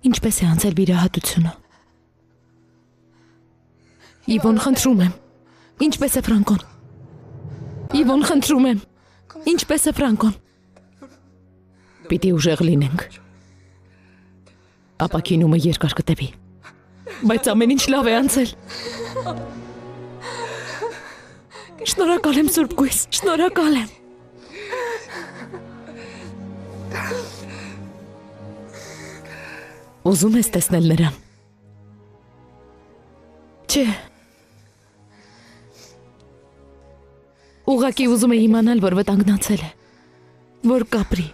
Ինչպես է անցել վիրահատությունը։ Իվոն, խնդրում եմ։ Ինչպես է Ֆրանկոն։ Իվոն, խնդրում եմ։ Ինչպես է Ֆրանկոն։ Պիտի ուժեղ լինենք։ Ապակինումը երկար կտևի։ Բայց ամեն ինչ լավ է անցել։ Շնորհակալ եմ Սուրբ Գույս, շնորհակալ եմ։ Ուզում ես տեսնել նրան։ Չէ։ Ուղղակի ուզում է իմանալ, որ վտանգնացել է, որ կապրի։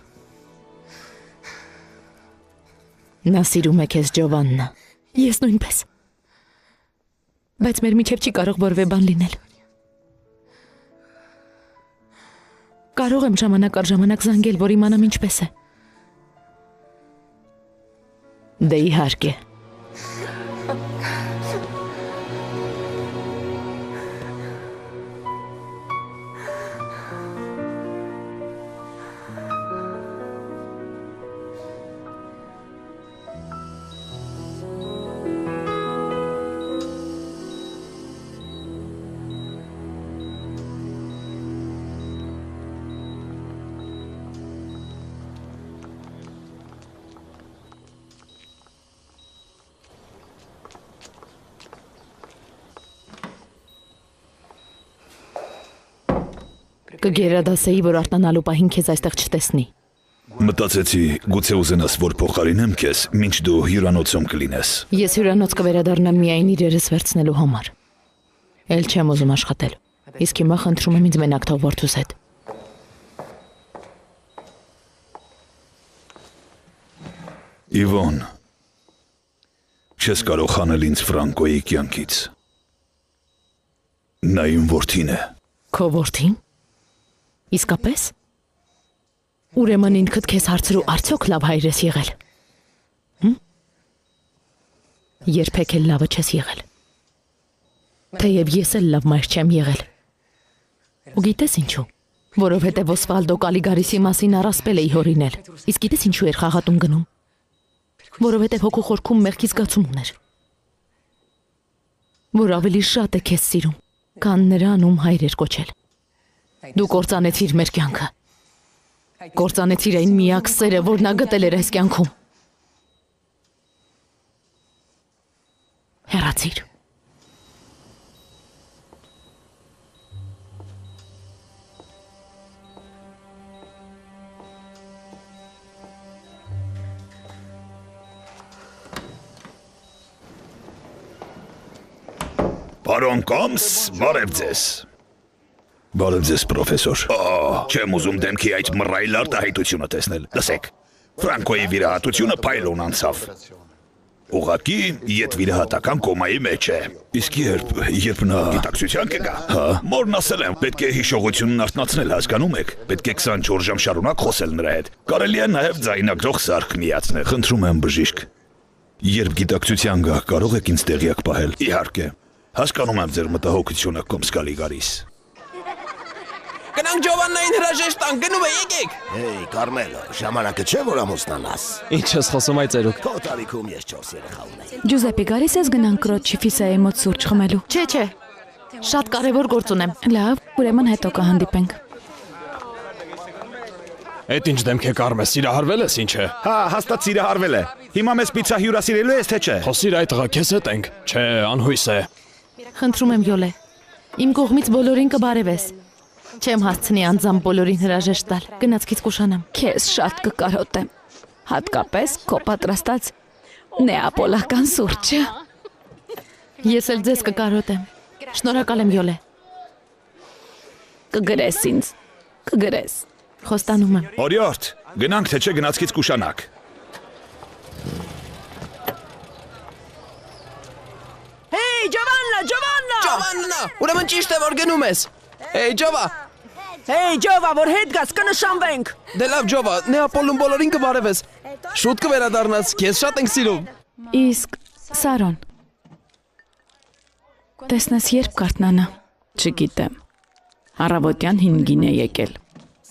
Նա սիրում է քեզ, Ջովաննա։ Ես նույնպես։ Բայց մեր միջև չի կարող որևէ բան լինել։ Կարող եմ ժամանակ առ ժամանակ զանգել, որ իմանամ ինչպես է։ Դե իհարկե։ Կգերադասեի, որ արտանալու պահին քեզ այստեղ չտեսնի։ Մտածեցի, գուցե ուզենաս, որ փոխարինեմ քեզ, մինչ դու հյուրանոցում կլինես։ Ես հյուրանոց կվերադառնամ միայն իրերս վերցնելու համար։ Էլ չեմ ուզում աշխատել։ Իսկ հիմա խնդրում եմ ինձ մենակ թող որդուս հետ։ Իվոն, չես կարող խանել ինձ Ֆրանկոյի կյանքից։ Նա իմ որդին է։ Քո որդին։ Իսկապես։ Ուրեմն ինքդ քեզ հարցրու, արդյոք լավ հայր ես եղել։ Երբեք էլ լավը չես եղել։ Թեև ես էլ լավ մայր չեմ եղել։ Ու գիտես ինչու։ Որովհետև Օսվալդո Կալիգարիսի մասին առասպել էի հորինել։ Իսկ գիտես ինչու էր խաղատուն գնում։ Որովհետև հոգու խորքում մեղքի զգացում ուներ։ Որ ավելի շատ է քեզ սիրում, քան նրան, ում հայր էր կոչել։ Դու կործանեցիր մեր կյանքը։ Կործանեցիր այն միակ սերը, որ նա գտել էր այս կյանքում։ Հեռացիր։ Պարոն Կոմս, բարև ձեզ։ Բարև ձեզ, պրոֆեսոր։ Չեմ ուզում դեմքի այդ մռայլ արտահայտությունը տեսնել։ Լսեք, Ֆրանկոյի վիրահատությունը փայլուն անցավ։ Ուղղակի ետ վիրահատական կոմայի մեջ է։ Իսկ երբ նա գիտակցության կգա։ Մորն ասել եմ, պետք է հիշողությունն արթնացնել, հասկանում եք։ Պետք է 24 ժամ շարունակ խոսել նրա հետ։ Կարելի է նաև ձայնագրող սարք միացնել։ Խնդրում եմ, բժիշկ։ Երբ գիտակցության գա, կարող եք ինձ տեղյակ պահել։ Իհարկե։ Հասկանում եմ ձեր մտահոգությունը, Կոմս Կալիգարիս։ Գնանք Ջովաննային հրաժեշտ տանք, գնում է, եկեք։ Հեյ, Կարմելո, ժամանակը չէ, որ ամուսնանաս։ Ինչ ես խոսում այդ ծերուկ։ Քո տարիքում ես 4 երեխա ունեի։ Ջուզեպպե, գալիս ես գնանք Կրոջի Ֆիսայի մոտ սուրճ խմելու։ Չէ, շատ կարևոր գործ ունեմ։ Լավ, ուրեմն հետո կհանդիպենք։ Այդ ինչ դեմք է Կարմես, սիրահարվել ես ինչ է։ Հա, հաստատ սիրահարվել է։ Հիմա մեզ պիցա հյուրասիրելու ես, թե չէ։ Խոսիր այդ տղա, քեզ հետ ենք։ Չէ, անհույս է։ Խնդրում եմ Յոլե։ Իմ կողմից բոլորին կբարևես։ Չեմ հասցնի անձամբ բոլորին հրաժեշտ տալ։ Գնացքից կուշանամ։ Քեզ շատ կկարոտեմ։ Հատկապես քո պատրաստած նեապոլական սուրճը։ Ես էլ ձեզ կկարոտեմ։ Շնորհակալ եմ Յոլե։ Կգրես ինձ։ Կգրես։ Խոստանում եմ։ Օրիորդ, գնանք, թե չէ գնացքից կուշանաք։ Հեյ, Ջովաննա, ուրեմն ճիշտ է, որ գնում ես։ Հեյ, Ջովա, որ հետ գաս, կնշանվենք։ Դե լավ, Ջովա, Նեապոլում բոլորին կբարևես։ Շուտ կվերադառնաս, քեզ շատ ենք սիրում։ Իսկ Սարոն, տեսնես երբ կարթնանա։ Չգիտեմ։ Առավոտյան 5-ին է եկել։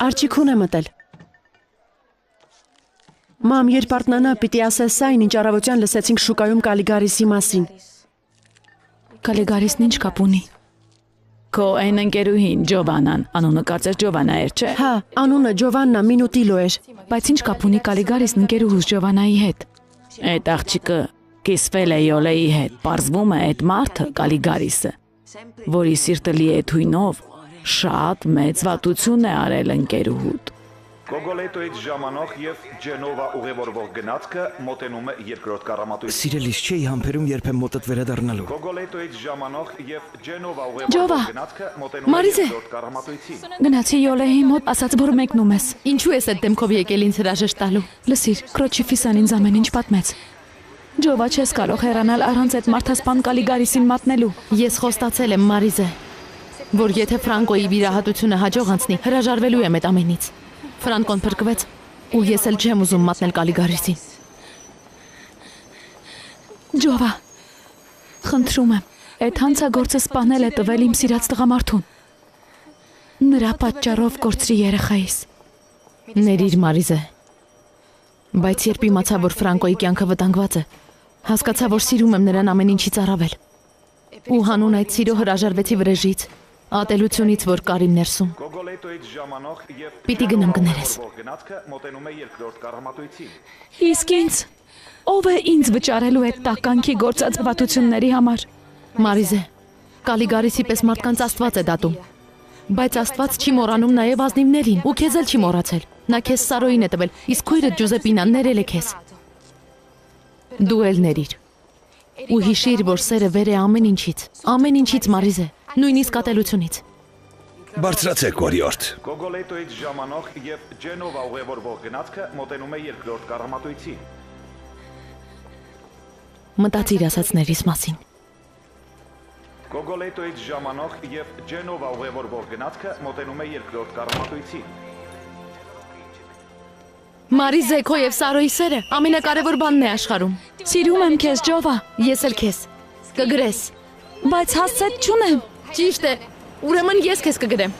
Արջիքուն է մտել։ Մամ, երբ արթնանա, պիտի ասես այն, ինչ առավոտյան լսեցինք շուկայում Կալիգարիսի մասին։ Կալիգարիսն ինչ կապ ունի։ Քո այն ընկերուհին Ջովանան, անունը կարծես Ջովանա էր, չէ՞։ Հա, անունը Ջովաննա Մինուտիլո էր։ Բայց ինչ կապ ունի Կալիգարիսն ընկերուհուս Ջովանայի հետ։ Այդ աղջիկը կիսվել է Յոլեի հետ։ Պարզվում է այդ մարդը Կալիգարիսը, որի սիրտը լի է թույնով, շատ մեծ վատություն է արել ընկերուհուդ։ Գոգոլետոից ժամանող եւ Ջենովա ուղևորվող գնացքը մոտենում է երկրորդ կառամատույցին։ Սիրելիս չէի համբերում երբեմ մոտդ վերադառնալու։ Գոգոլետոից ժամանող եւ Ջենովա Ջովա, ուղևորվող գնացքը մոտենում է Մարիզե։ երկրորդ կառամատույցին։ Գնացի Յոլեի մոտ, ասաց, որ մեկնում ես։ Ինչու ես այդ դեմքով եկել ինձ հրաժեշտ տալու։ Լսիր, Քրոչիֆիսան ինձ ամեն ինչ պատմեց։ Ջովա, չես կարող հեռանալ առանց այդ մարդասպան Կալիգարիսին մատնելու։ Ես խոստացել եմ Մարիզե, որ եթե Ֆրանկոյի վիրահատությունը հաջող անցնի, հրաժարվելու եմ այդ ամենից։ Ֆրանկոն փրկվեց, ու ես էլ չեմ ուզում մատնել Կալիգարիսին։ Ջովա, խնդրում եմ, այդ հանցագործը սպանել է տվել իմ սիրած տղամարդուն։ Նրա պատճառով կորցրի երեխայիս։ Ներիր Մարիզե։ Բայց երբ իմացա, որ Ֆրանկոյի կյանքը վտանգված է, հասկացա, որ սիրում եմ նրան ամեն ինչից առավել։ Ու հանուն այդ սիրո հրաժարվեցի վրեժից, ատելությունից, որ կար իմ ներսում։ Գոգոլետոից ժամանող եւ Պիտի գնամ կներես։ գնացքը մոտենում է երկրորդ կառամատույցին։ Իսկ ինձ, ով է ինձ վճարելու այդ տականքի գործած վատությունների համար։ Մարիզե, Կալիգարիսի պես մարդկանց Աստված է դատում։ Բայց Աստված չի մոռանում նաև ազնիվներին, ու քեզ էլ չի մոռացել։ Նա քեզ Սարոյին է տվել, իսկ քույրդ Ջոզեպինան ներել է քեզ։ Դու էլ ներիր։ Ու հիշիր, որ սերը վեր է ամեն ինչից, Մարիզե, նույնիսկ ատելությունից։ Բարձրացեք, օրիորդ։ Գոգոլետոից ժամանող եւ Ջենովա ուղևորվող գնացքը մոտենում է երկրորդ կառամատույցին։ Մտածիր ասածներիս մասին։ Գոգոլետոից ժամանող եւ Ջենովա ուղևորվող գնացքը մոտենում է երկրորդ կառամատույցին։ Մարիզե, քո եւ Սարոյի սերը ամենակարևոր բանն է աշխարհում։ Սիրում եմ քեզ, Ջովա, Ես էլ քեզ կգրես։ բայց հասցետ չունեմ։ Ճիշտ է։ Ուրեմն ես քեզ կգրեմ։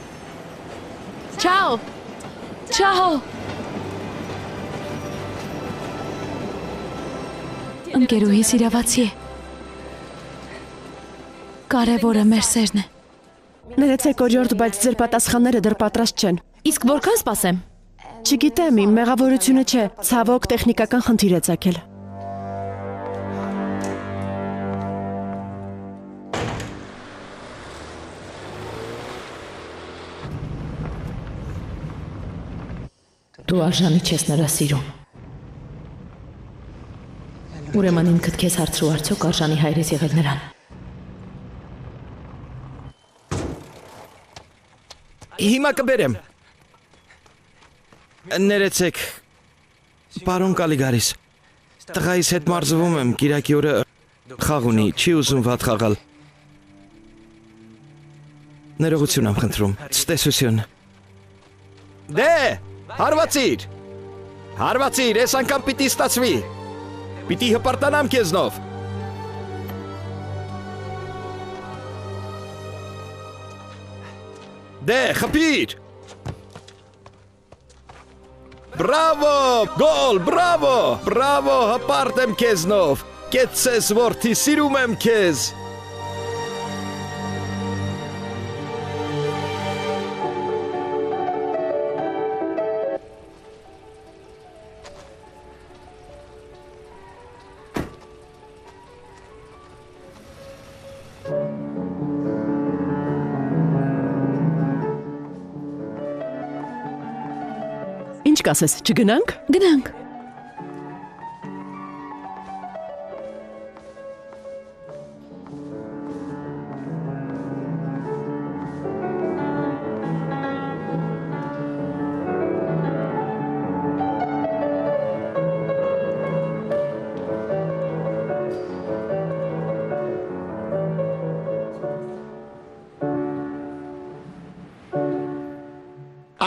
Չաո։ Չահո։ Ընկերուհիս իրավացի է։ Կարևորը մեր սերն է։ Ներեցեք, օրիորդ, բայց ձեր պատասխանները դեռ պատրաստ չեն։ Իսկ որքան սպասեմ։ Չգիտեմ, իմ մեղավորությունը չէ, ցավոք տեխնիկական խնդիր է ծագել։ Դու արժանի չես նրա սիրուն։ Ուրեմն ինքդ քեզ հարցրու արդյոք արժանի հայր ես եղել նրան։ Հիմա կբերեմ։ Ներեցեք, պարոն Կալիգարիս, տղայիս հետ մարզվում եմ, կիրակի օրը խաղ ունի, չի ուզում վատ խաղալ։ Ներողություն եմ խնդրում, ցտեսություն։ Դե, հարվածիր, ես անգամ պիտի ստացվի, պիտի հպարտանամ քեզնով։ Դե, խփիր։ Բրավո, գոլ, բրավո, հպարտ եմ քեզնով, կեցես որդի, սիրում եմ քեզ։ Ինչ կասես, չգնանք։ Գնանք։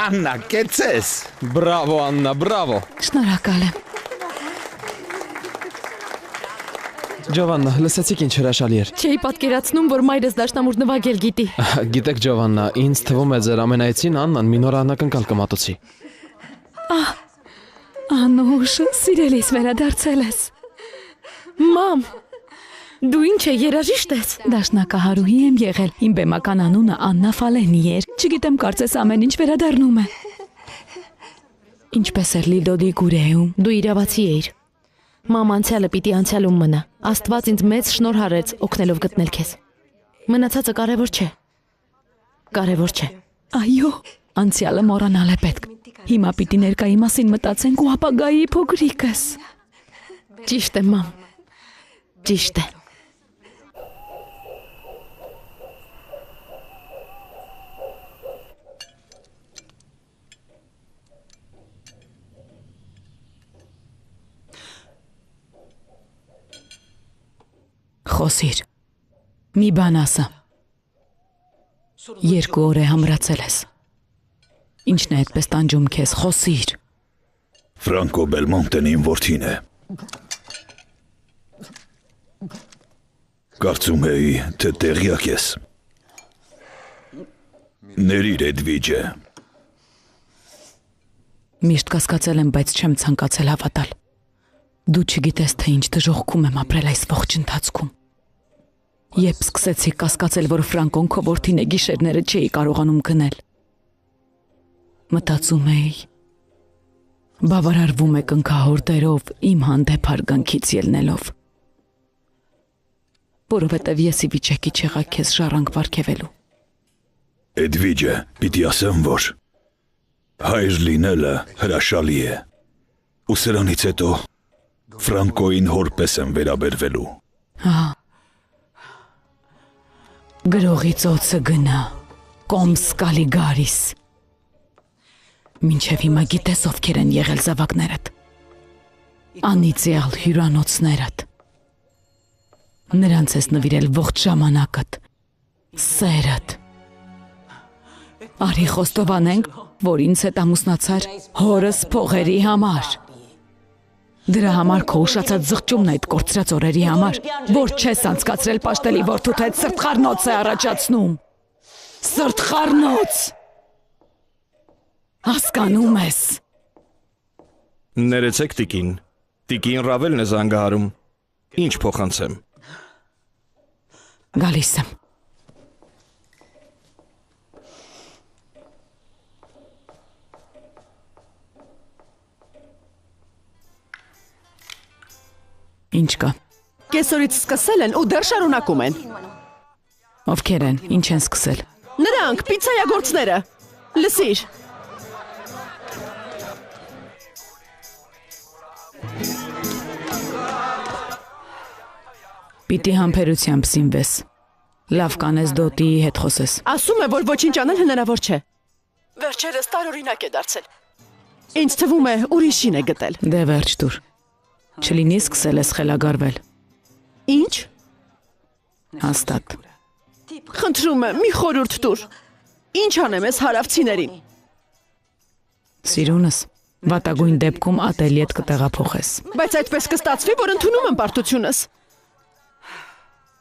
Աննա, կեցես։ Բրավո, Աննա, բրավո։ Շնորհակալ եմ։ Ջովաննա, լսեցիք ինչ հրաշալի էր։ Չէի պատկերացնում, որ մայրս դաշնամուր նվագել գիտի։ Գիտեք, Ջովաննա, ինձ թվում է ձեր ամենայցին Աննան մի նոր անակնկալ կմատուցի։ Անուշ, սիրելիս վերադարձել ես։ Մամ, դու ինչ է երաժիշտ ես։ Դաշնակահարուհի եմ եղել։ Իմ բեմական անունը Աննա Ֆալենի էր։ Չգիտեմ, կարծես ամեն ինչ վերադառնում է։ Ինչպես էր Լիդոդի Գուրեում։ Դու իրավացի էիր։ Մամ, անցյալը պիտի անցյալում մնա։ Աստված ինձ մեծ շնորհ արեց օգնելով գտնել քեզ։ Մնացածը կարևոր չէ։ Կարևոր չէ։ Այո, անցյալը մոռանալ է պետք։ Հիմա պիտի ներկայի մասին մտածենք ու ապագայի փոքրիկս։ Ճիշտ է, մամ։ Ճիշտ է։ Խոսիր։ Մի բան ասա։ 2 օր է համրացել ես։ Ինչն է այդպես տանջում քեզ, խոսիր։ Ֆրանկո Բելմոնտեն իմ որդին է։ Կարծում էի, թե տեղյակ ես։ Ներիր Էդվիջը։ Միշտ կասկածել եմ, բայց չեմ ցանկացել հավատալ։ Դու չգիտես, թե ինչ դժոխքում եմ ապրել այս ողջ ընթացքում։ Երբ սկսեցի կասկածել, որ Ֆրանկոն քո որդին է, գիշերները չէի կարողանում քնել։ Մտածում էի, բավարարվում է կնքահորդերով իմ հանդեպ հարգանքից ելնելով։ Որովհետև ես ի վիճակի չեղա քեզ ժառանգ պարգևելու։ Էդվիջը, պիտի ասեմ, որ հայր լինելը հրաշալի է։ Ու սրանից հետո Ֆրանկոին հորպես եմ վերաբերվելու։ Հա։ Գրողի ծոցը գնա, կոմս Կալիգարիս։ Մինչև հիմա գիտես ովքեր են եղել զավակներդ։ Անիծյալ հյուրանոցներդ։ Նրանց ես նվիրել ողջ ժամանակդ, սերդ։ Արի խոստովանենք, որ ինձ հետ ամուսնացար հորս փողերի համար։ Դրա համար քո ուշացած զղջումն այդ կորցրած օրերի համար, որ չես անցկացրել պաշտելի որդուդ հետ սրտխառնոց է առաջացնում։ Սրտխառնոց։ Հասկանում ես։ Ներեցեք տիկին։ Տիկին Ռավելն է զանգահարում։ Ինչ փոխանցեմ։ Գալիս եմ։ Ինչ կա։ Կեսօրից սկսել են ու դեռ շարունակում են։ Ովքեր են, ինչ են սկսել։ Նրանք, պիցցայագործները։ Լսիր։ Պիտի համբերությամբ սինվես։ Լավ կանես դոտիի հետ խոսես։ Ասում է, որ ոչինչ անել հնարավոր չէ։ Վերջերս տարօրինակ է դարձել։ Ինձ թվում է, ուրիշին է գտել։ Դե վերջ տուր։ Չլինի սկսել ես խելագարվել։ Ինչ։ Հաստատ։ Խնդրում եմ, մի խորհուրդ տուր։ Ինչ անեմ ես հարավցիներին։ Սիրունս, վատագույն դեպքում ատելյեդ կտեղափոխես։ Բայց այդպես կստացվի, որ ընդունում եմ պարտությունս։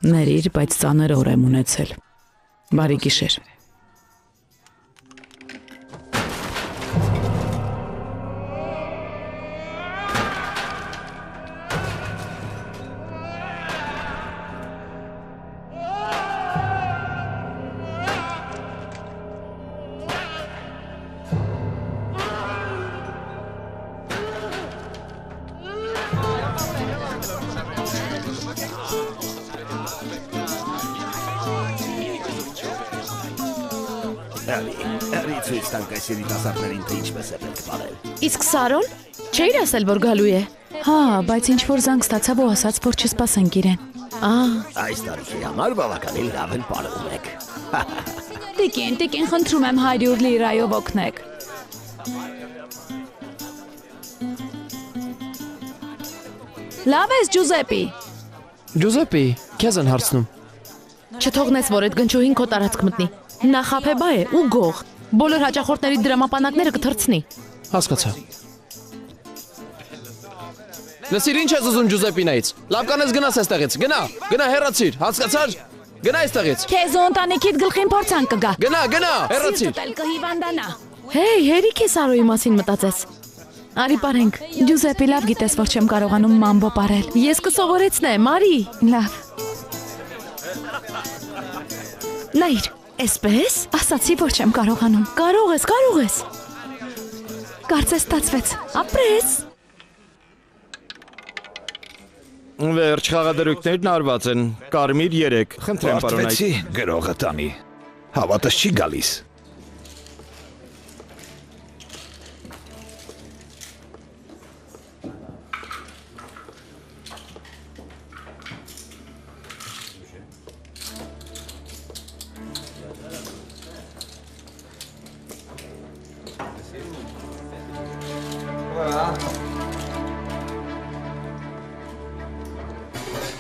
Ներիր, բայց ծանր օր եմ ունեցել։ Բարի գիշեր։ Էրի ցույց տանք այս երիտասարդներին, թե ինչպես է պետք պարել։ Իսկ Սարոն չէիր ասել, որ գալու է։ Հա, բայց ինչ որ զանգ ստացավ ու ասաց, որ չսպասենք իրեն։ Այս տարիքի համար բավականին լավ են պարում եք։ Տիկին, խնդրում եմ 100 լիրայով օգնեք։ Լավ ես, Ջուզեպի։ Ջուզեպի, քեզ են հարցնում։ Չթողնես, որ այդ գնչուհին քո տարածք մտնի։ Նա խաբեբա է ու գող։ Բոլոր հաճախորդների դրամապանակները կթռցնի։ Հասկացա։ Լսիր, ինչ ես ուզում Ջուզեպինայից։ Լավ կանես գնաս այստեղից։ Գնա, հեռացիր, հասկացար։ Գնա այստեղից։ Քեզ ու ընտանիքիդ գլխին փորձանք կգա։ Գնա, հեռացիր։ Սիրտդ էլ կհիվանդանա։ Հեյ, հերիք է Սարոյի մասին մտածես։ Արի բարենք։ Ջուզեպի լավ գիտես, որ չեմ կարողանում մամբո ապարել։ Ես կսովորեցնեմ, արի։ Լավ։ Նայր, էսպես։ Ասացի, որ չեմ կարողանում։ Կարող ես։ Կարծես ստացվեց։ Ապրես։ Վերջ խաղադրույքներն արված են։ Կարմիր 3։ Խնդրեմ, պարոն այդ։ Վարտվեցի, գրողը տանի։ Հավատս չի գալիս։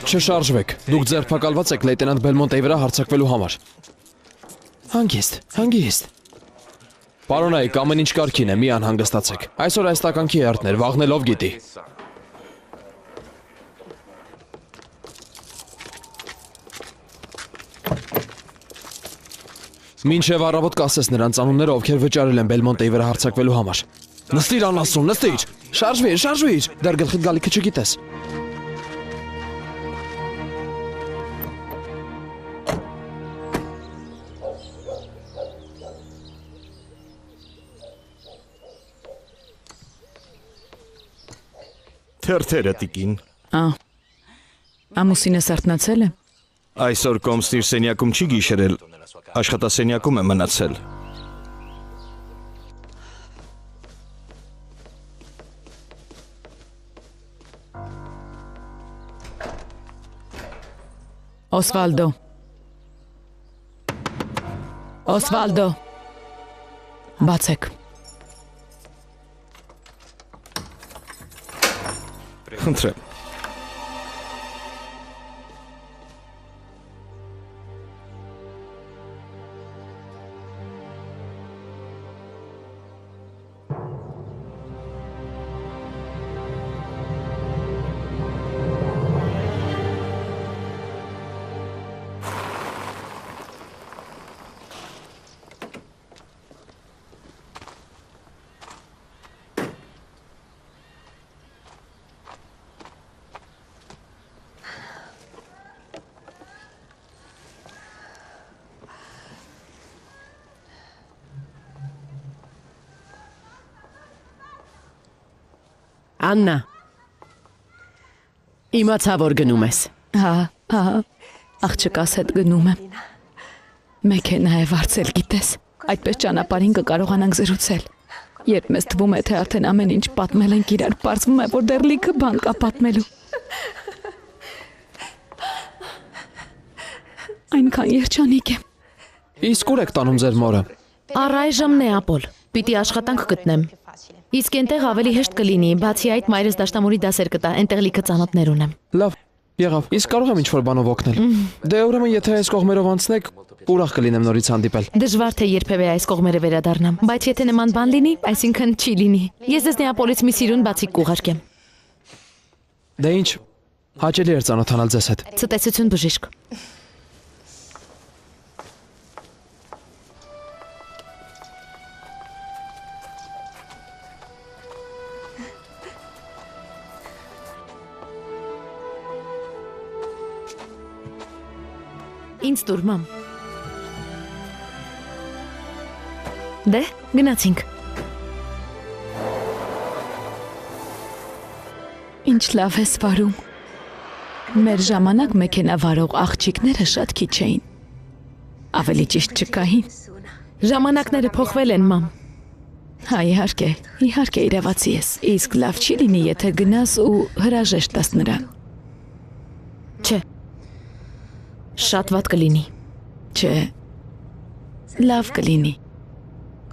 Չշարժվեք։ Դուք ձերբակալված եք լեյտենանտ Բելմոնտեի վրա հարձակվելու համար։ Հանգիստ։ Պարոնայք, ամեն ինչ կարգին է, մի անհանգստացեք։ Այսօր այս տականքի երթներ, վաղնելով գիտի։ Մինչև առավոտ կասես նրանց անունները, ովքեր վճարել են Բելմոնտեի վրա հարձակվելու համար։ Նստիր անասուն, նստիր։ Շարժվիր։ Դեռ գլխիդ գալիքը չգիտես։ Թերթերը տիկին։ Ամուսինս արթնացել է։ Այսօր կոմսնիր սենյակում չի գիշերել, աշխատասենյակում է մնացել։ Օսվալդո։ Բացեք։ Խնդրեմ։ Աննա։ Իմացա, որ գնում ես։ Հա, աղջկաս հետ գնում եմ։ Մեքենա է վարձել, գիտես։ Այդպես ճանապարհին կկարողանանք զրուցել։ Երբ մեզ թվում է, թե արդեն ամեն ինչ պատմել ենք իրար, պարզվում է, որ դեռ լիքը բան կա պատմելու։ Այնքան երջանիկ եմ։ Իսկ ուր եք տանում ձեր մորը։ Առայժմ Նեապոլ։ Պիտի աշխատանք գտնեմ։ Իսկ այնտեղ ավելի հեշտ կլինի, բացի այդ մայրս դաշնամուրի դասեր կտա, այնտեղ լիքը ծանոթներ ունեմ։ Լավ, եղավ։ Իսկ կարող եմ ինչ-որ բանով օգնել։ Դե ուրեմն եթե այս կողմերով անցնեք, ուրախ կլինեմ նորից հանդիպել։ Դժվար թե երբևէ այս կողմերը վերադառնամ, բայց եթե նման բան լինի, այսինքն չի լինի։ Ես ես Նեապոլից մի սիրուն բացիկ կուղարկեմ։ Դե ինչ, հաճելի էր ծանոթանալ ձեզ հետ։ Ցտեսություն բժիշկ։ Ինձ տուր, մամ։ Դե, գնացինք։ Ինչ լավ ես վարում։ Մեր ժամանակ մեքենա վարող աղջիկները շատ քիչ էին։ Ավելի ճիշտ չկային։ Ժամանակները փոխվել են, մամ։ Հա, իհարկե իրավացի ես։ Իսկ լավ չի լինի, եթե գնաս ու հրաժեշտ տաս նրան։ Չէ։ Շատ վատ կլինի։ Չէ։ Լավ կլինի։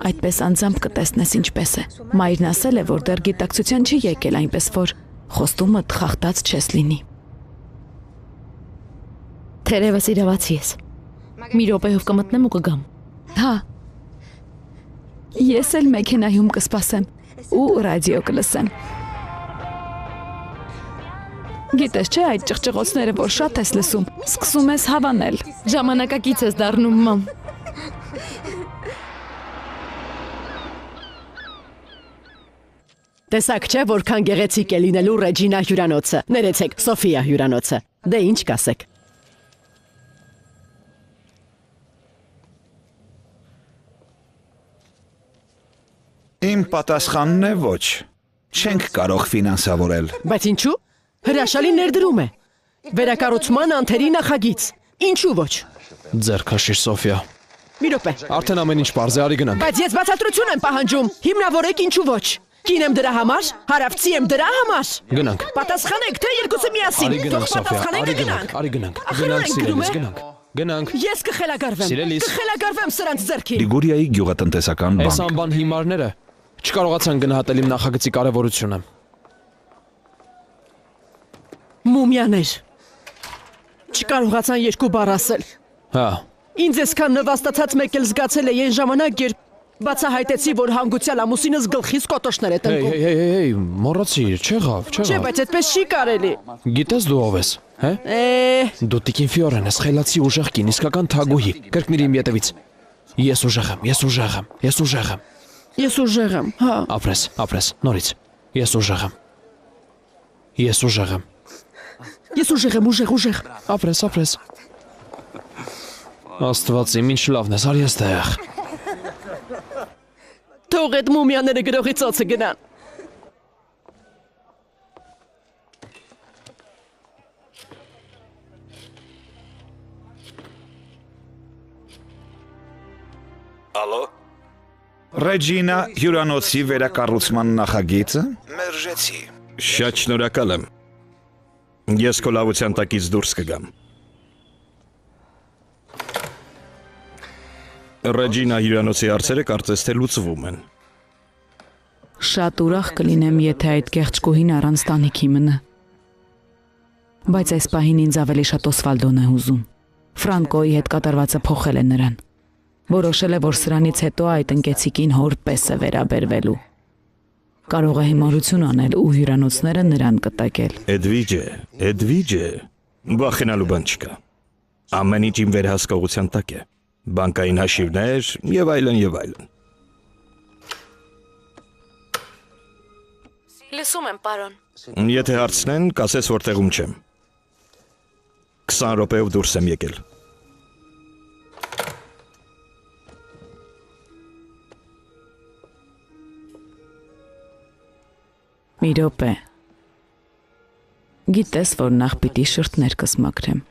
Այդպես անձամբ կտեսնես ինչպես է։ Մայրն ասել է, որ դեռ գիտակցության չի եկել, այնպես որ խոստումդ խախտած չես լինի։ Թերևս իրավացի ես։ Մի րոպեով կմտնեմ ու կգամ։ Հա։ Ես էլ մեքենայում կսպասեմ ու ռադիո կլսեմ։ Գիտես չէ, այդ ճղճղոցները, որ շատ ես լսում, սկսում ես հավանել։ Ժամանակակից ես դառնում, մամ։ Տեսակ չէ, որքան գեղեցիկ է լինելու Ռեջինա հյուրանոցը։ Ներեցեք, Սոֆիա հյուրանոցը։ Դե ինչ կասեք։ Իմ պատասխանն է ոչ։ Չենք կարող ֆինանսավորել։ Բայց ինչու՞։ Հրաշալի ներդրում է։ Վերակառուցման անթերի նախագիծ։ Ինչու ոչ։ Ձերքաշիր Սոֆիա։ Մի րոպե։ Արդեն ամեն ինչ բարձ է, արի գնանք։ Բայց ես բացատրություն եմ պահանջում։ Հիմնավորեք ինչու ոչ։ Կին եմ դրա համար, հարավցի եմ դրա համար։ Գնանք։ Պատասխանեք, թե երկուսը միասին։ Արի գնանք Սոֆիա, արի գնանք, արի գնանք։ Գնանք սիրելիս, գնանք։ Գնանք։ Ես կխելագարվեմ։ Սիրելիս։ Կխելագարվեմ սրանց ձեռքին։ Լիգուրիայի գյուղատնտեսական Այս բանկ։ անբան հիմարները չկարողացան գնահատել իմ նախագծի կարևորությունը։ Մումյաներ։ Չկարողացան երկու բառ ասել։ Հա։ Ինձ այսքան նվաստացած մեկ էլ զգացել է այն ժամանակ, երբ բացահայտեցի, որ հանգուցյալ ամուսինս գլխիս կոտոշներ է տնկում։ Հեյ, մոռացիր, չեղավ։ Չէ, բայց այդպես չի կարելի։ Գիտես դու ով ես, հե։ Դու Տիկին Ֆիորեն ես, խելացի ուժեղ կին, իսկական թագուհի։ Կրկնիր իմ ետևից։ Ես ուժեղ եմ։ Ես ուժեղ եմ, հա։ Ապրես, նորից։ Ես ուժեղ եմ։ Ես ուժեղ եմ, ուժեղ։ Ապրես։ Աստված իմ ինչ լավն ես, արի այստեղ։ Թող այդ մումյաները գրողի ծոցը գնան։ Ալո։ Ռեջինա հյուրանոցի վերակառուցման նախագիծը մերժեցի։ Շատ շնորհակալ եմ։ Ես քո լավության տակից դուրս կգամ։ Ռեջինա հյուրանոցի հարցերը կարծես թե լուծվում են։ Շատ ուրախ կլինեմ, եթե այդ կեղճկուհին առանց տանիքի մնա։ Բայց այս պահին ինձ ավելի շատ Օսվալդոն է հուզում։ Ֆրանկոյի հետ կատարվածը փոխել է նրան։ Որոշել է, որ սրանից հետո այդ ընկեցիկին հոր պես է վերաբերվելու։ Կարող է հիմարություն անել ու հյուրանոցները նրան կտակել։ Էդվիջը, վախենալու բան չկա։ Ամեն ինչ իմ վերահսկողության տակ է։ Բանկային հաշիվներ եւ այլն։ Լսում եմ, պարոն։ Եթե հարցնեն, կասես որտեղում չեմ։ 20 րոպեով դուրս եմ եկել։ Մի րոպե։ Գիտես, որ նախ պիտի շրթներ կսմաքրեմ։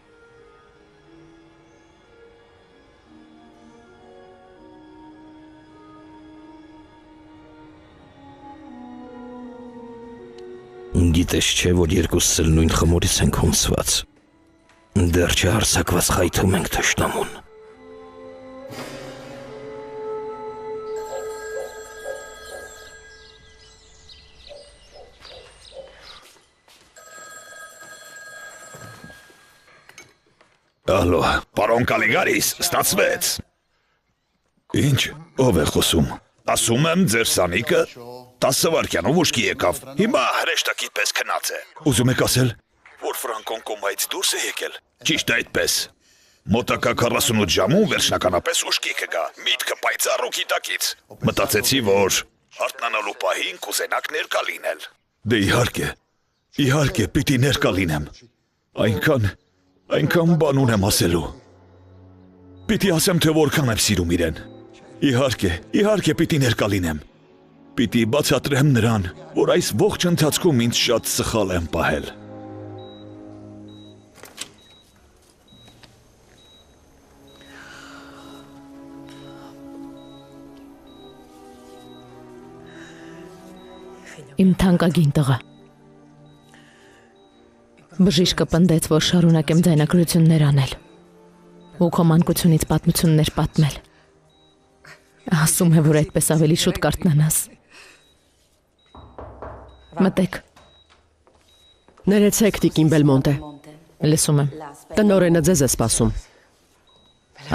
Գիտես չէ, որ երկուսս էլ նույն խմորից ենք հունցված։ Դեռ չհարցակված խայթում ենք թշնամուն։ Ալո, պարոն Կալիգարիս, ստացվեց։ Ինչ, ով է խոսում։ Ասում եմ, ձեր սանիկը 10 վայրկյանով ուշքի եկավ։ Հիմա հրեշտակի պես քնած է։ Ուզում եք ասել, որ Ֆրանկոն կոմայից դուրս է եկել։ Ճիշտ է այդպես։ Մոտակա 48 ժամում վերջնականապես ուշքի կգա։ Միտքը պայծառ ու գիտակից։ Մտածեցի, որ արթնանալու պահին կուզենաք ներկա լինել։ Դե իհարկե, պիտի ներկա լինեմ։ Այնքան բան ունեմ ասելու։ Պիտի ասեմ, թե որքան եմ սիրում իրեն։ Իհարկե պիտի ներկա լինեմ։ Պիտի բացատրեմ նրան, որ այս ողջ ընթացքում ինձ շատ սխալ եմ պահել։ Իմ թանկագին տղա։ Բժիշկը պնդեց, որ շարունակեմ ձայնագրություններ անել ու քո մանկությունից պատմություններ պատմել։ Ասում է, որ այդպես ավելի շուտ կարթնանաս։ Մտեք։ Ներեցեք, Տիկին Բելմոնտե։ Լսում եմ։ Տնօրենը ձեզ է սպասում։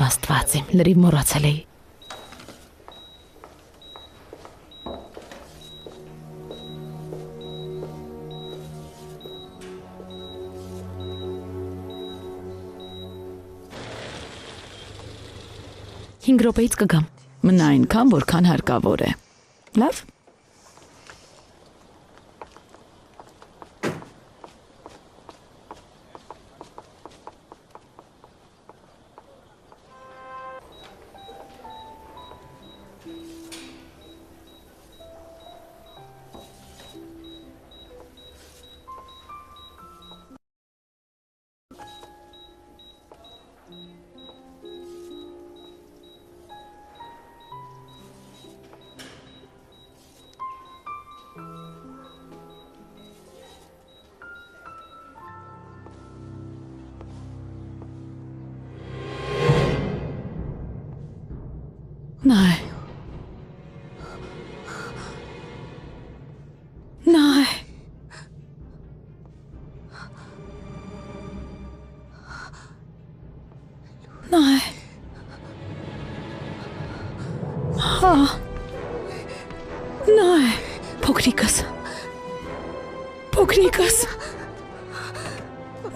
Աստված իմ, լրիվ մոռացել էի։ Հինգ րոպեից կգամ։ Մնա այնքան, որքան հարկավոր է։ Լավ։ Նա է։ Հա։ Նա է, փոքրիկս։ Փոքրիկս։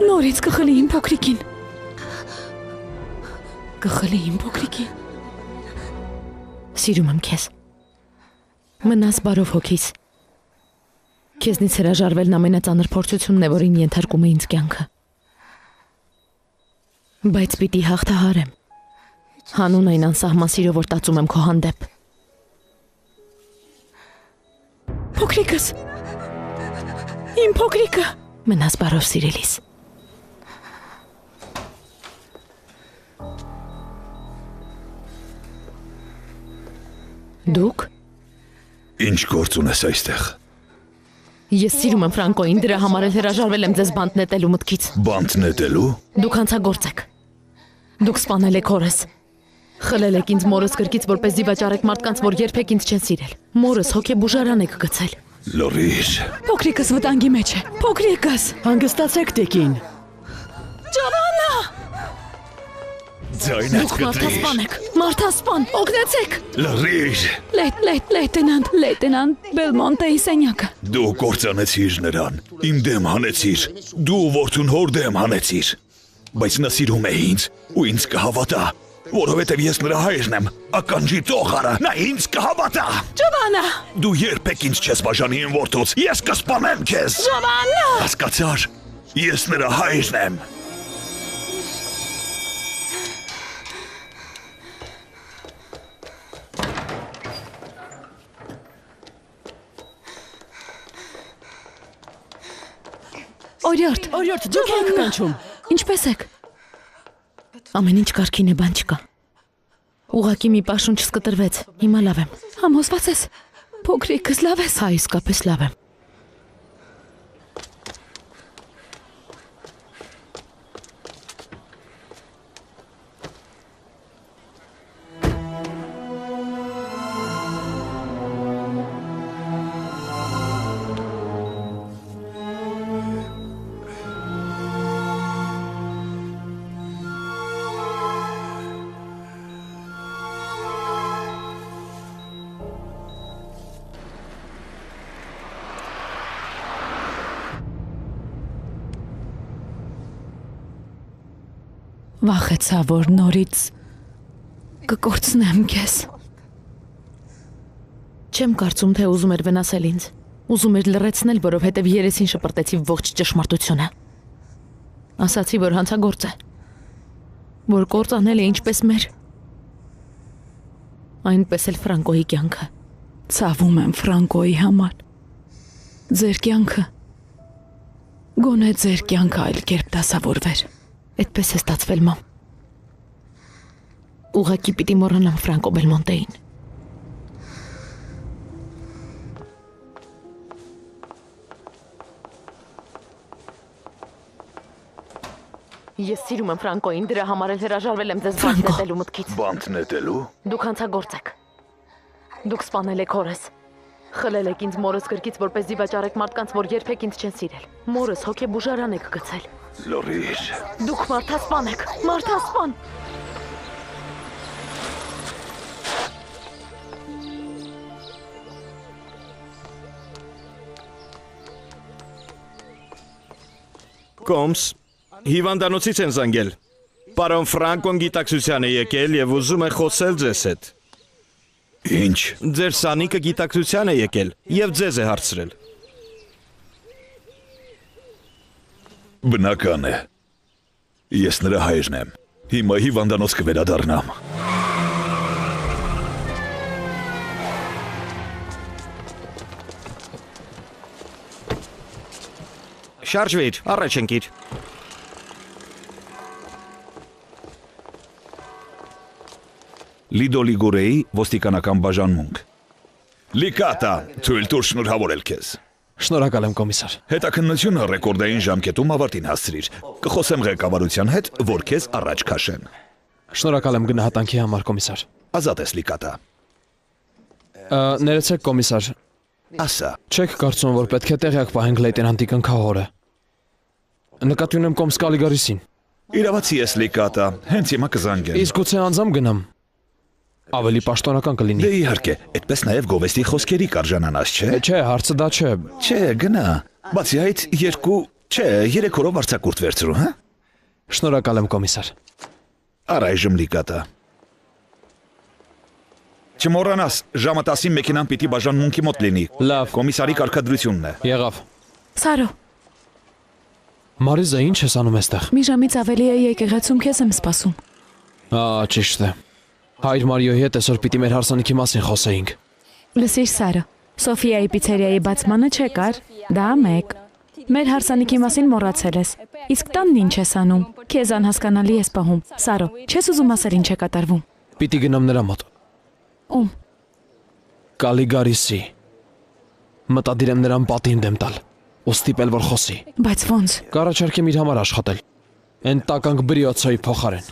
Նորից կխլի իմ փոքրիկին։ Կխլի իմ փոքրիկին։ Սիրում եմ քեզ։ Մնաս բարով հոգիս։ Քեզնից հրաժարվելն ամենածանր փորձությունն է, որին ենթարկում է ինձ կյանքը։ Բայց պիտի հաղթահարեմ։ Հանուն այն անսահման սիրո, որ տածում եմ քո հանդեպ։ Փոքրիկս։ Իմ փոքրիկը։ Մնաս բարով սիրելիս։ Դուք։ Ինչ գործ ունես այստեղ։ Ես սիրում եմ Ֆրանկոին, դրա համար էլ հրաժարվել եմ ձեզ բանտ նետելու մտքից։ Բանտ նետելու։ Դուք հանցագործ եք։ Դուք սպանել եք հորս։ Խլել եք ինձ մորս կրկից, որպես զիվաճառեք մարդկանց, որ երբեք ինձ չեն սիրել։ Մորս հոգեբուժարան եք գցել։ Լրիվ։ Փոքրիկս վտանգի մեջ է։ Փոքրիկս։ Հանգստացեք տեկին։ Ջովանա։ Ձայնդ Դուք մարդասպան եք։ Մարդասպան, օգնեցեք։ Լրիվ։ Լեյտենանտ Բելմոնտեի սենյակը։ Դու կործանեցիր նրան։ Իմ դեմ հանեցիր։ Դու որդուն հոր դեմ հանեցիր։ Բայց նա սիրում է ինձ ու ինձ կհավատա, որովհետև ես նրա հայրն եմ։ Ականջի տողարը, նա ինձ կհավատա։ Ջովանա։ Դու երբեք ինձ չես բաժանի իմ որդուց։ Ես կսպանեմ քեզ։ Ջովանա։ Հասկացար։ Ես նրա հայրն եմ։ Օրիորդ, Դուք եք կանչում։ ինչպես եք։ Ամեն ինչ կարգին է, բան չկա։ Ուղղակի մի պաշուն չսկտրվեց։ Հիմա լավ եմ։ Համոզված ես։ Փոքրիկս լավ ես։ Հա, իսկապես լավ եմ։ Վախեցա, որ նորից կկորցնեմ քեզ։ Չեմ կարծում, թե ուզում էր վնասել ինձ։ Ուզում էր լռեցնել, որովհետև երեսին շպրտեցի ողջ ճշմարտությունը։ Ասացի, որ հանցագործ է։ Որ կործանել է ինչպես մեր։ Այնպես էլ Ֆրանկոյի կյանքը։ Ցավում եմ Ֆրանկոյի համար։ Ձեր կյանքը։ Գոնե ձեր կյանքը այլ կերպ դասավորվեր։ Այդպես է ստացվել, մամ։ Ուղղակի պիտի մոռանամ Ֆրանկո Բելմոնտեին։ Ես սիրում եմ Ֆրանկոին, դրա համար էլ հրաժարվել եմ ձեզ բանտ նետելու մտքից։ Բանտ նետելու։ Դուք հանցագործ եք։ Դուք սպանել եք հորս։ Խլել եք ինձ մորս կրկից, որպես զիվաճառեք մարդկանց, որ երբեք ինձ չեն սիրել։ Մորս հոգեբուժարան եք գցել։ Լրիվ։ Դուք մարդասպան եք, մարդասպան։ Կոմս, հիվանդանոցից են զանգել։ Պարոն Ֆրանկոն գիտակցության է եկել եւ ուզում է խոսել ձեզ հետ։ Ինչ։ Ձեր սանիկը գիտակցության է եկել եւ ձեզ է հարցրել։ Բնական է։ Ես նրա հայրն եմ։ Հիմա հիվանդանոց կվերադառնամ։ Շարժվիր, առաջ ընկիր։ Լիդո Լիգուրեի ոստիկանական բաժանմունք։ Լիկատա, թույլ տուր շնորհավորել քեզ։ Շնորհակալ եմ, կոմիսար։ Հետաքննությունը ռեկորդային ժամկետում ավարտին հասցրիր։ Կխոսեմ ղեկավարության հետ, որ քեզ առաջ քաշեն։ Շնորհակալ եմ գնահատանքի համար, կոմիսար։ Ազատ ես, Լիկատա։ Ներեցեք, կոմիսար։ Ասա։ Չեք կարծում, որ պետք է տեղյակ պահենք լեյտենանտի կնքահորը։ Նկատի ունեմ Կոմս Կալիգարիսին։ Իրավացի ես լիկատա, հենց հիմա կզանգեմ։ Իսկ գուցե անձամ գնամ։ Ավելի պաշտոնական կլինի։ Դե իհարկե, այդպես նաև գովեստի խոսքերի կարժանանաս, չէ։ Չէ, հարցը դա չէ։ Չէ, գնա։ Բացի այդ, 3 օրով արձակուրդ վերցրու, հա։ Շնորհակալ եմ, կոմիսար։ Առայժմ լիկատա։ Չմոռանաս, ժամը 10-ին մեքենան պիտի բաժանմունքի մոտ լինի։ Լավ։ Կոմիսարի կարգադրությունն է։ Եղավ։ Սարո, Մարիզա, ինչ ես անում այստեղ։ մի ժամից ավելի է եկեղեցում քեզ եմ սպասում։ Ճիշտ է։ Հայր Մարիոյի հետ այսօր պիտի մեր հարսանիքի մասին խոսեինք։ Լսիր, Սարո, Սոֆիայի պիցերիայի բացմանը չեկար, դա մեկ։ Մեր հարսանիքի մասին մոռացել ես։ Իսկ տանն ինչ ես անում։ Քեզ անհասկանալի ես պահում։ Սարո, չես ուզում ասել ինչ է կատարվում։ Պիտի գնամ նրա մոտ։ Ում։ Կալիգարիսի։ Մտադիր եմ նրան պատին դեմ տալ։ Ու ստիպել, որ խոսի։ Բայց ո՞նց։ Կառաջարկեմ իր համար աշխատել։ Էն տականք բրիոցոյի փոխարեն։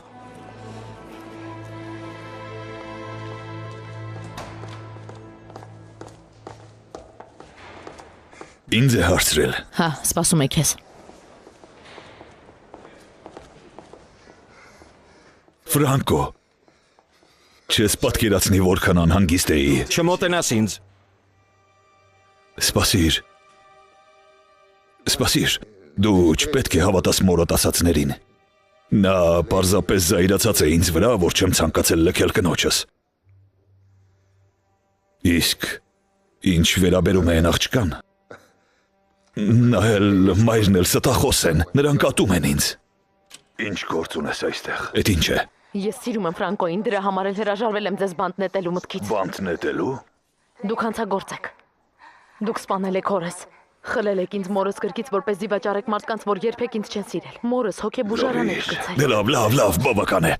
Ինձ է հարցրել։ Հա, սպասում եք ես։ Ֆրանկո։ Չես պատկերացնի որքան անհանգիստ էի։ Չմոտենաս ինձ։ Սպասիր, դու չպետք է հավատաս մորդ ասածներին։ Նա պարզապես զայրացած է ինձ վրա, որ չեմ ցանկացել լքել կնոջս։ Իսկ ինչ վերաբերում է այն աղջկան, նա էլ մայրն էլ ստախոս են, նրանք ատում են ինձ։ Ինչ գործ ունես այստեղ։ Էդ ինչ է։ Ես սիրում եմ Ֆրանկոին, դրա համար էլ հրաժարվել եմ ձեզ բանտ նետելու մտքից։ Բանտ նետելու։ Դուք հանցագործ եք։ Դուք սպանել եք հորս։ Խլել եք ինձ մորս կրկից, որպեսզի վաճառեք մարդկանց, որ երբեք ինձ չեն սիրել։ Մորս հոգեբուժարան եք գցել։ Դե լավ, բավական է։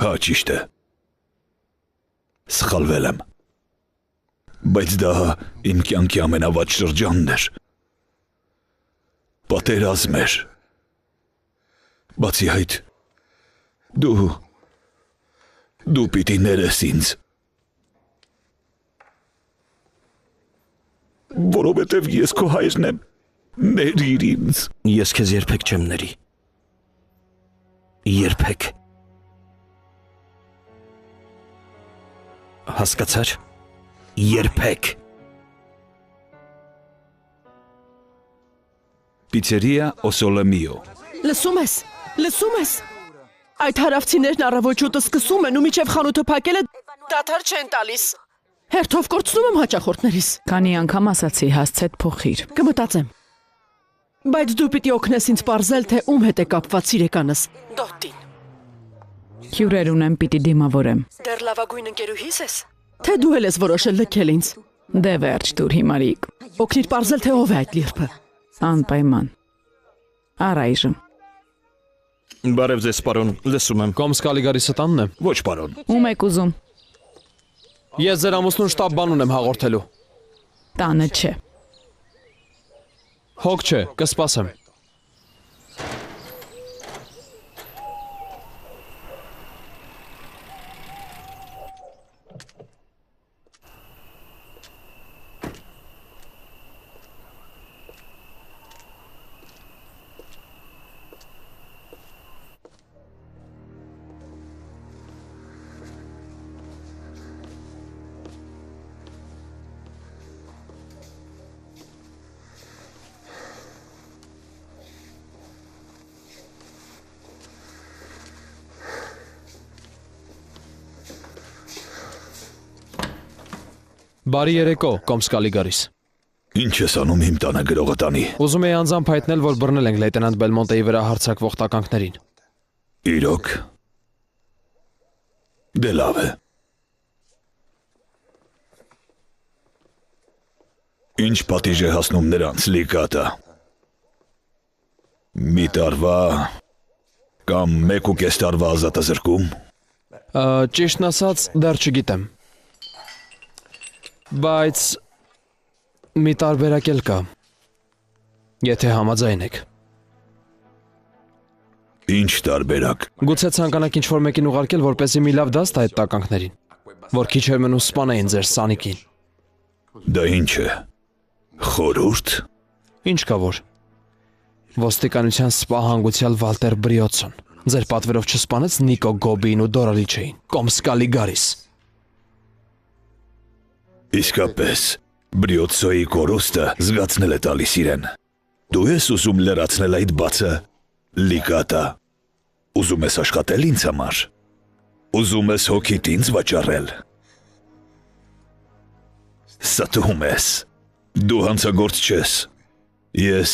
Հա, ճիշտ է։ Սխալվել եմ։ Բայց դա իմ կյանքի ամենավատ շրջանն էր։ Պատերազմ էր։ Բացի այդ, դու պիտի ներես ինձ։ Որովհետև ես քո հայրն եմ, ներիր ինձ։ Ես քեզ երբեք չեմ ների։ Երբեք։ Հասկացար։ Երբեք։ Պիցերիա Օսոլեմիո։ Լսում ես։ Այդ հարավցիներն առավոտ սկսում են ու միջև խանութը փակելը դադար չեն տալիս։ Հերթով կորցնում եմ հաճախորդներիս։ Քանի անգամ ասացի հասցեդ փոխիր։ Կմտածեմ։ Բայց դու պիտի օգնես ինձ պարզել, թե ում հետ է կապված սիրեկանս։ Դոտին։ Հյուրեր ունեմ, պիտի դիմավորեմ։ Դեռ լավագույն ընկերուհիս ես։ Թե դու էլ ես որոշել լքել ինձ։ Դե վերջ դուր հիմարիկ։ Օգնիր պարզել, թե ով է այդ լիրբը։ Անպայման։ Առայժմ։ Բարև ձեզ, պարոն, լսում եմ։ Կոմս Կալիգարիսը տանն է։ Ոչ, պարոն։ Ում եք ուզում։ Ես ձեր ամուսնուն շտաբ բան ունեմ հաղորդելու։ Տանը չէ։ Հոգ չէ, կսպասեմ։ Բարի երեկո, Կոմս Կալիգարիս։ Ինչ ես անում իմ տանը գրողը տանի։ Ուզում եի անձամբ հայտնել, որ բռնել ենք լեյտենանտ Բելմոնտեի վրա հարձակվող տականքներին։ Իրոք։ Դե լավ է։ Ինչ պատիժ է հասնում նրանց, լիկատա։ Մի տարվա կամ 1.5 տարվա ազատազրկում։ Ճիշտն ասած, դեռ չգիտեմ։ Բայց մի տարբերակ էլ կա, եթե համաձայն եք։ Ինչ տարբերակ։ Գուցե ցանկանաք ինչ-որ մեկին ուղարկել, որպեսզի մի լավ դաստ այդ տականքներին, որ քիչ էր մնում սպանեին ձեր սանիկին։ Դա ինչ է։ Խորհուրդ։ Ինչ կա որ։ Ոստիկանության սպա հանգուցյալ Վալտեր Բրիոցոն։ Ձեր պատվերով չսպանեց Նիկո Գոբին ու Դորալիչեին, կոմս Կալիգարիս։ Իսկապես, Բրիոցոյի կորուստը զգացնել է տալիս իրեն։ Դու ես ուզում լրացնել այդ բացը, Լիկատա։ Ուզում ես աշխատել ինձ համար։ Ուզում ես հոգիդ ինձ վաճառել։ Ստում ես։ Դու հանցագործ չես։ Ես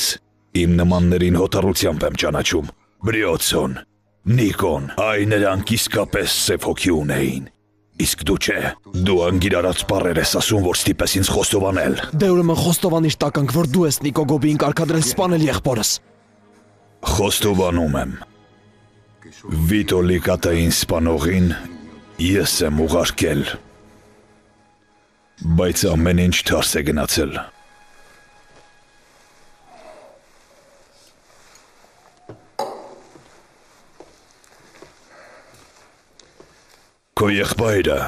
իմ նմաններին հոտառությամբ եմ ճանաչում։ Բրիոցոն, Նիկոն, այ նրանք իսկապես սև հոգի ունեին։ Իսկ դու չէ, դու անգիրարած բառեր ես ասում, որ ստիպես ինձ խոստովանել։ Դե ուրեմն խոստովանիր տականք, որ դու ես Նիկո Գոբիին կարգադրել սպանել եղբորս։ Խոստովանում եմ։ Վիտո Լիկատային սպանողին ես եմ ուղարկել, բայց ամեն ինչ թարս է գնացել։ Քո եղբայրը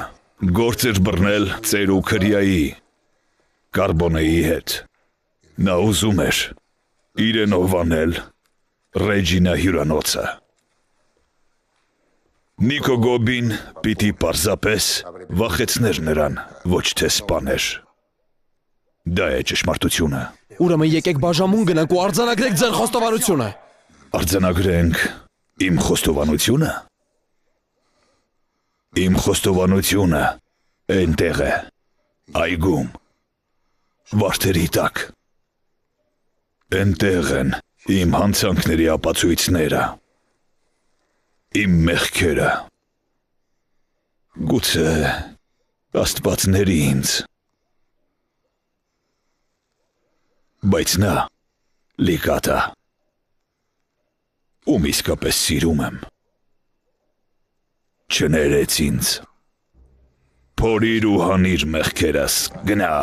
գործ էր բռնել ծեր ու քրյայի Կարբոնեի հետ։ Նա ուզում էր իրենով անել Ռեջինա հյուրանոցը։ Նիկո Գոբին պիտի պարզապես վախեցներ նրան, ոչ թե սպաներ։ Դա է ճշմարտությունը։ Ուրեմն եկեք բաժամուն գնանք ու արձանագրենք ձեր խոստովանությունը։ Արձանագրենք իմ խոստովանությունը։ Իմ խոստովանությունը այնտեղ է, այգում, վարդերի տակ։ Այնտեղ են իմ հանցանքների ապացույցները, իմ մեղքերը։ Գուցե Աստվածների ինձ։ Բայց նա, Լիկատա, ում իսկապես սիրում եմ, չներեց ինձ։ Փորիր ու հանիր մեղքերս, գնա։